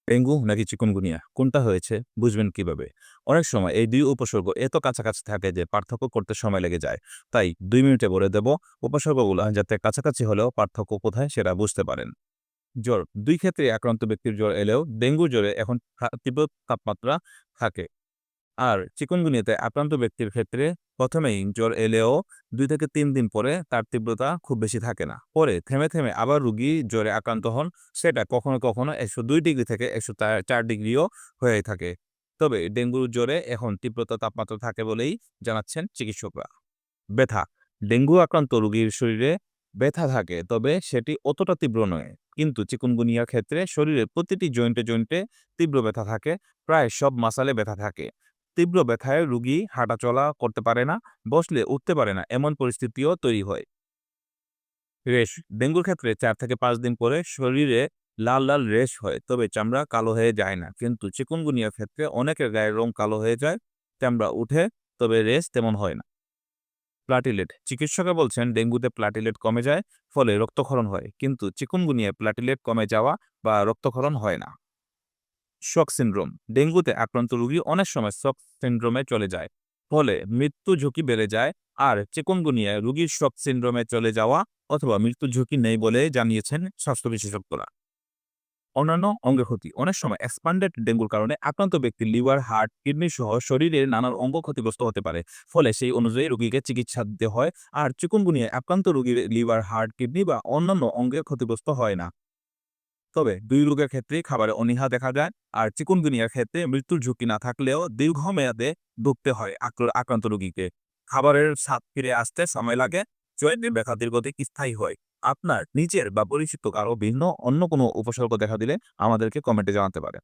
Dengue নাকি chikungunya কোনটা হয়েছে বুঝবেন কিভাবে? অনেক সময় এই ২ উপসর্গ এত কাছাকাছি থাকে যে পার্থক্য করতে সময় লেগে যায়। তাই ২ মিনিটে বলে দেব উপসর্গগুলা যাতে কাছাকাছি হলেও পার্থক্য কোথায় সেটা বুঝতে পারেন। জ্বর ২ ক্ষেত্রে আক্রান্ত ব্যক্তির জ্বর এলেও ডেঙ্গুর জ্বরে এখন তীব্র তাপমাত্রা থাকে। আর চিকুনগুনিয়াতে আক্রান্ত ব্যক্তির ক্ষেত্রে ১ম এই জ্বর এলেও ২ থেকে ৩ দিন পরে তার তীব্রতা খুব বেশি থাকে না। পরে থেমে, থেমে আবার রোগী জ্বরে আক্রান্ত হন। সেটা কখনো, কখনো ১০২ ডিগ্রি থেকে ১০৪ ডিগ্রিও হয়ে থাকে। তবে ডেঙ্গুর জ্বরে এখন তীব্রতা তাপমাত্রা থাকে বলেই জানাচ্ছেন চিকিৎসকরা। ব্যথা ডেঙ্গু আক্রান্ত রোগীর শরীরে ব্যথা থাকে, তবে সেটি অতটা তীব্র নয়। কিন্তু চিকুনগুনিয়ার ক্ষেত্রে শরীরের প্রতিটি জয়েন্টে, জয়েন্টে তীব্র ব্যথা থাকে। প্রায় সব মাসলে ব্যথা থাকে। তীব্র ব্যথায় রোগী হাঁটাচলা করতে পারে না, বসলে উঠতে পারে না, এমন পরিস্থিতিও তৈরি হয়। রেশ ডেঙ্গুর ক্ষেত্রে ৪ থেকে ৫ দিন পরে শরীরে লাল, লাল রেশ হয়, তবে চামড়া কালো হয়ে যায় না। কিন্তু চিকুনগুনিয়ার ক্ষেত্রে অনেকের গায়ের রং কালো হয়ে যায়, চামড়া উঠে, তবে রেশ তেমন হয় না। প্লাটিলেট চিকিৎসকরা বলছেন ডেঙ্গুতে প্লাটিলেট কমে যায়, ফলে রক্তক্ষরণ হয়, কিন্তু চিকুনগুনিয়ায় প্লাটিলেট কমে যাওয়া বা রক্তক্ষরণ হয় না। শক সিনড্রোম ডেঙ্গুতে আক্রান্ত রোগী অনেক সময় শক সিনড্রোমে চলে যায়, ফলে মৃত্যু ঝুঁকি বেড়ে যায়। আর চিকুনগুনিয়ায় রোগীর শক সিনড্রোমে চলে যাওয়া অথবা মৃত্যু ঝুঁকি নেই বলে জানিয়েছেন স্বাস্থ্য বিশেষজ্ঞরা। অন্যান্য অঙ্গের ক্ষতি অনেক সময় এক্সপ্যান্ডেড ডেঙ্গুর কারণে আক্রান্ত ব্যক্তির লিভার, হার্ট, কিডনি সহ শরীরের নানান অঙ্গ ক্ষতিগ্রস্ত হতে পারে। ফলে সেই অনুযায়ী রোগীকে চিকিৎসা দিতে হয়। আর চিকুনগুনিয়ায় আক্রান্ত রোগীর লিভার, হার্ট, কিডনি বা অন্যান্য অঙ্গে ক্ষতিগ্রস্ত হয় না। তবে ২ রোগের ক্ষেত্রেই খাবারে অনীহা দেখা যায়। আর চিকুনগুনিয়ার ক্ষেত্রে মৃত্যুর ঝুঁকি না থাকলেও দীর্ঘমেয়াদে ভুগতে হয় আক্রান্ত রোগীকে। খাবারের স্বাদ ফিরে আসতে সময় লাগে, জয়েন্টের ব্যথা দীর্ঘদিন স্থায়ী হয়। আপনার নিজের বা পরিচিত কারো ভিন্ন অন্য কোনো উপসর্গ দেখা দিলে আমাদেরকে কমেন্টে জানাতে পারেন।